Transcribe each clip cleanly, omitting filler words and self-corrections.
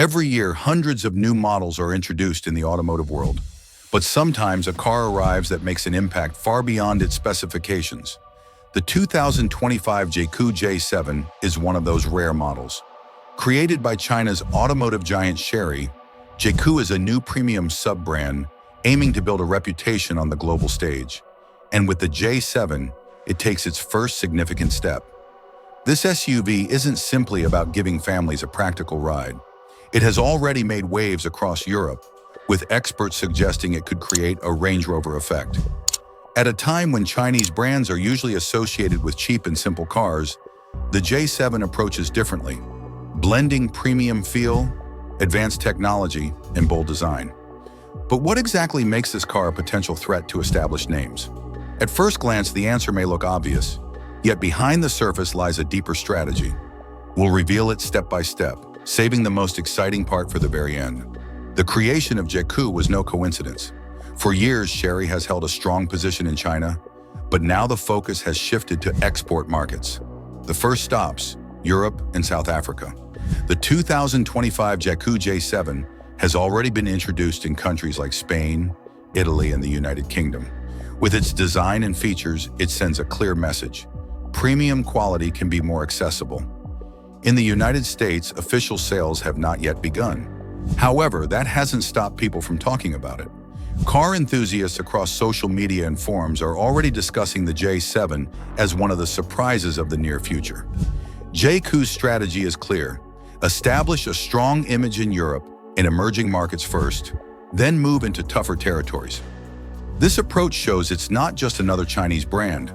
Every year, hundreds of new models are introduced in the automotive world, but sometimes a car arrives that makes an impact far beyond its specifications. The 2025 Jaku J7 is one of those rare models. Created by China's automotive giant Chery, Jaku is a new premium sub-brand aiming to build a reputation on the global stage. And with the J7, it takes its first significant step. This SUV isn't simply about giving families a practical ride. It has already made waves across Europe, with experts suggesting it could create a Range Rover effect. At a time when Chinese brands are usually associated with cheap and simple cars, the J7 approaches differently, blending premium feel, advanced technology, and bold design. But what exactly makes this car a potential threat to established names? At first glance, the answer may look obvious, yet behind the surface lies a deeper strategy. We'll reveal it step by step, saving the most exciting part for the very end. The creation of Jaku was no coincidence. For years, Chery has held a strong position in China, but now the focus has shifted to export markets. The first stops, Europe and South Africa. The 2025 Jaku J7 has already been introduced in countries like Spain, Italy, and the United Kingdom. With its design and features, it sends a clear message. Premium quality can be more accessible. In the United States, official sales have not yet begun. However, that hasn't stopped people from talking about it. Car enthusiasts across social media and forums are already discussing the J7 as one of the surprises of the near future. Jaeku's strategy is clear. Establish a strong image in Europe and emerging markets first, then move into tougher territories. This approach shows it's not just another Chinese brand,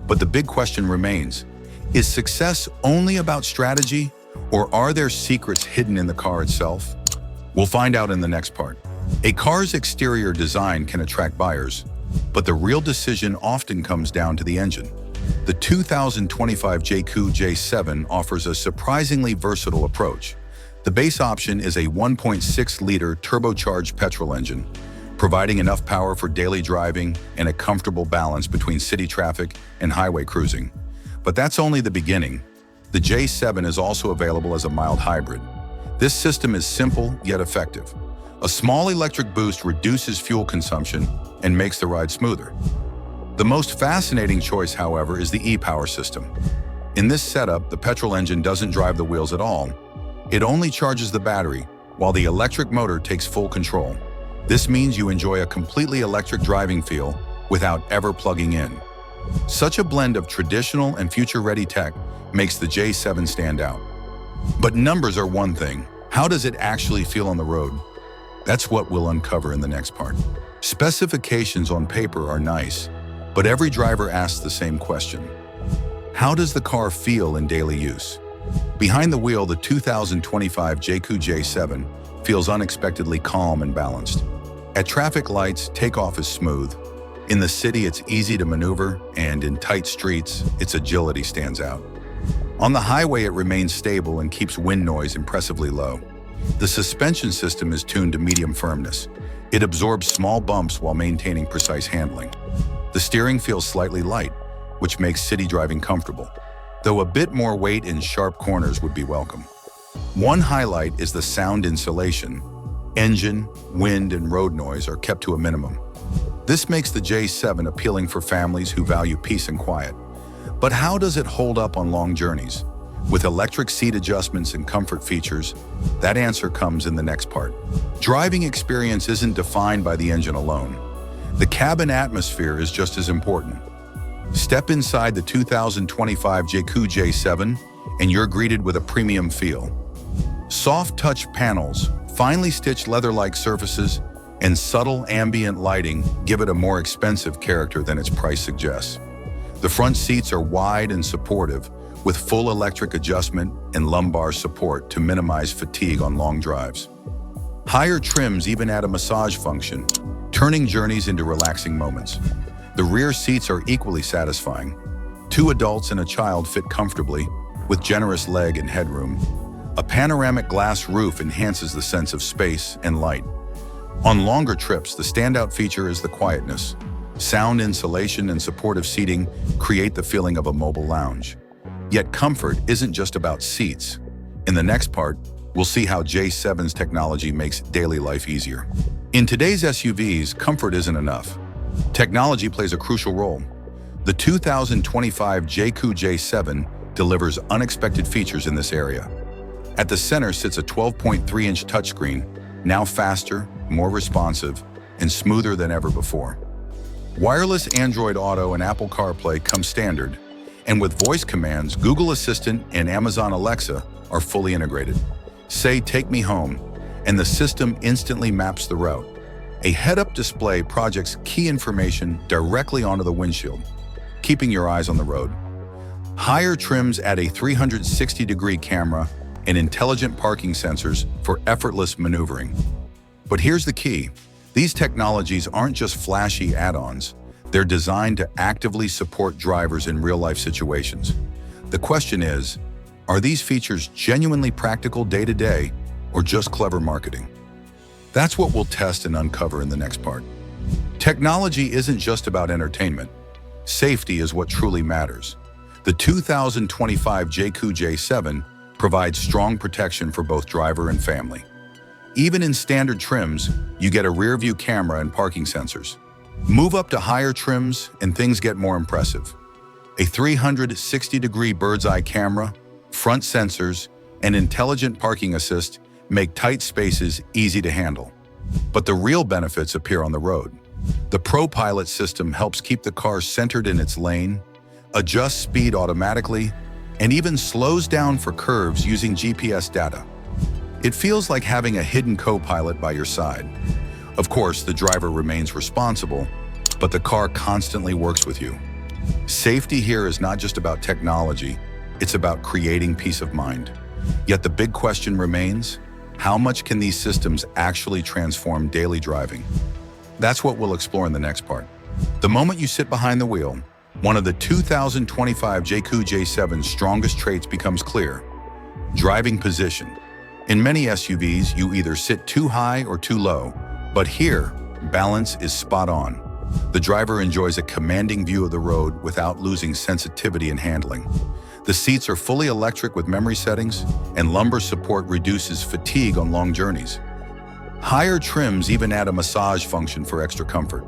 but the big question remains, is success only about strategy, or are there secrets hidden in the car itself? We'll find out in the next part. A car's exterior design can attract buyers, but the real decision often comes down to the engine. The 2025 Jaku J7 offers a surprisingly versatile approach. The base option is a 1.6-liter turbocharged petrol engine, providing enough power for daily driving and a comfortable balance between city traffic and highway cruising. But that's only the beginning. The J7 is also available as a mild hybrid. This system is simple yet effective. A small electric boost reduces fuel consumption and makes the ride smoother. The most fascinating choice, however, is the e-power system. In this setup, the petrol engine doesn't drive the wheels at all. It only charges the battery, while the electric motor takes full control. This means you enjoy a completely electric driving feel without ever plugging in. Such a blend of traditional and future-ready tech makes the J7 stand out. But numbers are one thing. How does it actually feel on the road? That's what we'll uncover in the next part. Specifications on paper are nice, but every driver asks the same question. How does the car feel in daily use? Behind the wheel, the 2025 Jaku J7 feels unexpectedly calm and balanced. At traffic lights, takeoff is smooth. In the city, it's easy to maneuver, and in tight streets, its agility stands out. On the highway, it remains stable and keeps wind noise impressively low. The suspension system is tuned to medium firmness. It absorbs small bumps while maintaining precise handling. The steering feels slightly light, which makes city driving comfortable, though a bit more weight in sharp corners would be welcome. One highlight is the sound insulation. Engine, wind, and road noise are kept to a minimum. This makes the J7 appealing for families who value peace and quiet. But how does it hold up on long journeys? With electric seat adjustments and comfort features, that answer comes in the next part. Driving experience isn't defined by the engine alone. The cabin atmosphere is just as important. Step inside the 2025 Jaku J7 and you're greeted with a premium feel. Soft touch panels, finely stitched leather-like surfaces, and subtle ambient lighting give it a more expensive character than its price suggests. The front seats are wide and supportive, with full electric adjustment and lumbar support to minimize fatigue on long drives. Higher trims even add a massage function, turning journeys into relaxing moments. The rear seats are equally satisfying. 2 adults and a child fit comfortably, with generous leg and headroom. A panoramic glass roof enhances the sense of space and light. On longer trips, the standout feature is the quietness. Sound insulation and supportive seating create the feeling of a mobile lounge. Yet comfort isn't just about seats. In the next part, We'll see how J7's technology makes daily life easier. In today's SUVs, comfort isn't enough. Technology plays a crucial role. The 2025 Jaku J7 delivers unexpected features in this area. At the center sits a 12.3-inch touchscreen, now faster, more responsive, and smoother than ever before. Wireless Android Auto and Apple CarPlay come standard, and with voice commands, Google Assistant and Amazon Alexa are fully integrated. Say, "Take me home," and the system instantly maps the route. A head-up display projects key information directly onto the windshield, keeping your eyes on the road. Higher trims add a 360-degree camera and intelligent parking sensors for effortless maneuvering. But here's the key. These technologies aren't just flashy add-ons. They're designed to actively support drivers in real-life situations. The question is, are these features genuinely practical day-to-day or just clever marketing? That's what we'll test and uncover in the next part. Technology isn't just about entertainment. Safety is what truly matters. The 2025 Jaku J7 provides strong protection for both driver and family. Even in standard trims, you get a rear-view camera and parking sensors. Move up to higher trims and things get more impressive. A 360-degree bird's-eye camera, front sensors, and intelligent parking assist make tight spaces easy to handle. But the real benefits appear on the road. The ProPilot system helps keep the car centered in its lane, adjusts speed automatically, and even slows down for curves using GPS data. It feels like having a hidden co-pilot by your side. Of course, the driver remains responsible, but the car constantly works with you. Safety here is not just about technology, it's about creating peace of mind. Yet the big question remains, how much can these systems actually transform daily driving? That's what we'll explore in the next part. The moment you sit behind the wheel, one of the 2025 Jaku J7's strongest traits becomes clear: driving position. In many SUVs, you either sit too high or too low, but here, balance is spot on. The driver enjoys a commanding view of the road without losing sensitivity in handling. The seats are fully electric with memory settings, and lumbar support reduces fatigue on long journeys. Higher trims even add a massage function for extra comfort.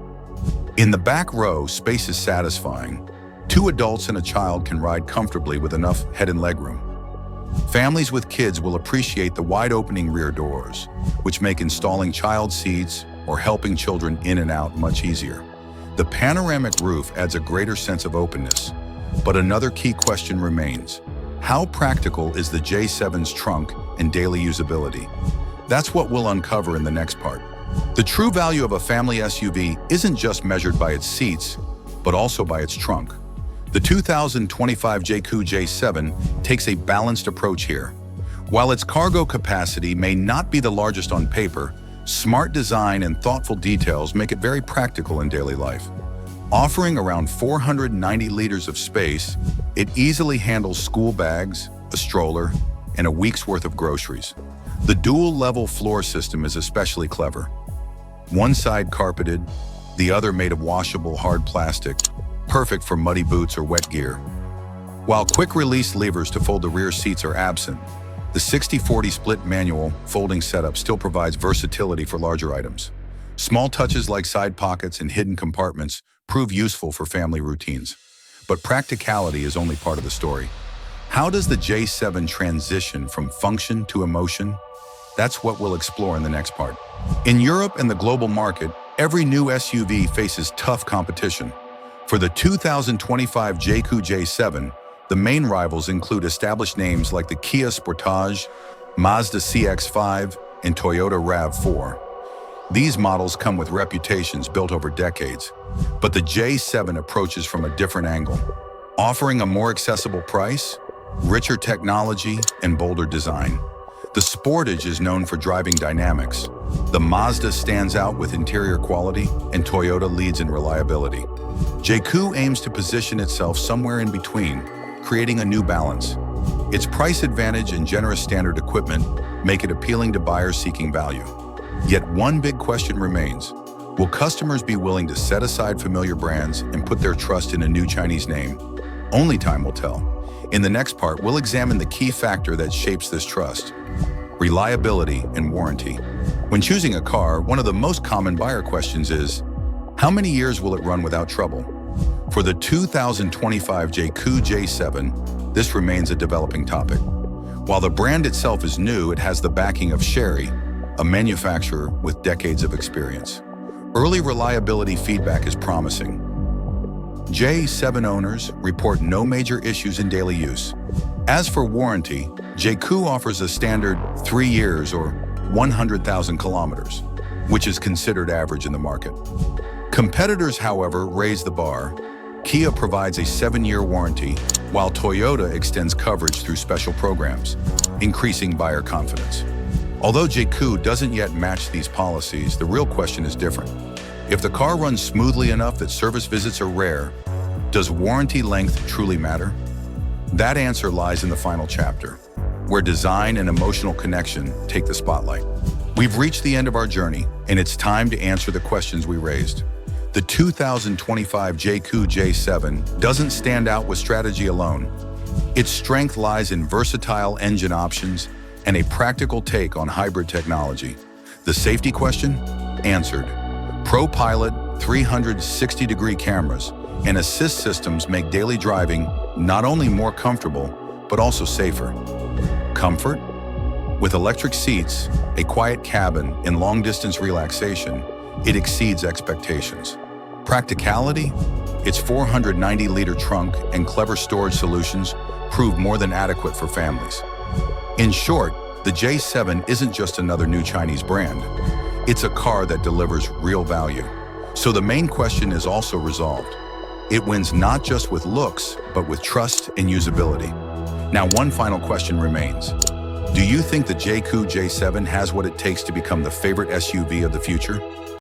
In the back row, space is satisfying. 2 adults and a child can ride comfortably with enough head and leg room. Families with kids will appreciate the wide-opening rear doors, which make installing child seats or helping children in and out much easier. The panoramic roof adds a greater sense of openness. But another key question remains: how practical is the J7's trunk and daily usability? That's what we'll uncover in the next part. The true value of a family SUV isn't just measured by its seats, but also by its trunk. The 2025 Jaku J7 takes a balanced approach here. While its cargo capacity may not be the largest on paper, smart design and thoughtful details make it very practical in daily life. Offering around 490 liters of space, it easily handles school bags, a stroller, and a week's worth of groceries. The dual-level floor system is especially clever. One side carpeted, the other made of washable hard plastic, perfect for muddy boots or wet gear. While quick-release levers to fold the rear seats are absent, the 60/40 split manual folding setup still provides versatility for larger items. Small touches like side pockets and hidden compartments prove useful for family routines. But practicality is only part of the story. How does the J7 transition from function to emotion? That's what we'll explore in the next part. In Europe and the global market, every new SUV faces tough competition. For the 2025 Jaku J7, the main rivals include established names like the Kia Sportage, Mazda CX-5, and Toyota RAV4. These models come with reputations built over decades, but the J7 approaches from a different angle, offering a more accessible price, richer technology, and bolder design. The Sportage is known for driving dynamics. The Mazda stands out with interior quality, and Toyota leads in reliability. Jaku aims to position itself somewhere in between, creating a new balance. Its price advantage and generous standard equipment make it appealing to buyers seeking value. Yet one big question remains: will customers be willing to set aside familiar brands and put their trust in a new Chinese name? Only time will tell. In the next part, we'll examine the key factor that shapes this trust: reliability, and warranty. When choosing a car, one of the most common buyer questions is, how many years will it run without trouble? For the 2025 Jaku J7, this remains a developing topic. While the brand itself is new, it has the backing of Chery, a manufacturer with decades of experience. Early reliability feedback is promising. J7 owners report no major issues in daily use. As for warranty, Jaku offers a standard 3 years or 100,000 kilometers, which is considered average in the market. Competitors, however, raise the bar. Kia provides a 7-year warranty, while Toyota extends coverage through special programs, increasing buyer confidence. Although Jaku doesn't yet match these policies, the real question is different. If the car runs smoothly enough that service visits are rare, does warranty length truly matter? That answer lies in the final chapter, where design and emotional connection take the spotlight. We've reached the end of our journey, and it's time to answer the questions we raised. The 2025 Jaku J7 doesn't stand out with strategy alone. Its strength lies in versatile engine options and a practical take on hybrid technology. The safety question? Answered. ProPilot 360-degree cameras and assist systems make daily driving not only more comfortable, but also safer. Comfort? With electric seats, a quiet cabin, and long-distance relaxation, it exceeds expectations. Practicality? Its 490-liter trunk and clever storage solutions prove more than adequate for families. In short, the J7 isn't just another new Chinese brand. It's a car that delivers real value. So the main question is also resolved. It wins not just with looks, but with trust and usability. Now, one final question remains. Do you think the Jaku J7 has what it takes to become the favorite SUV of the future?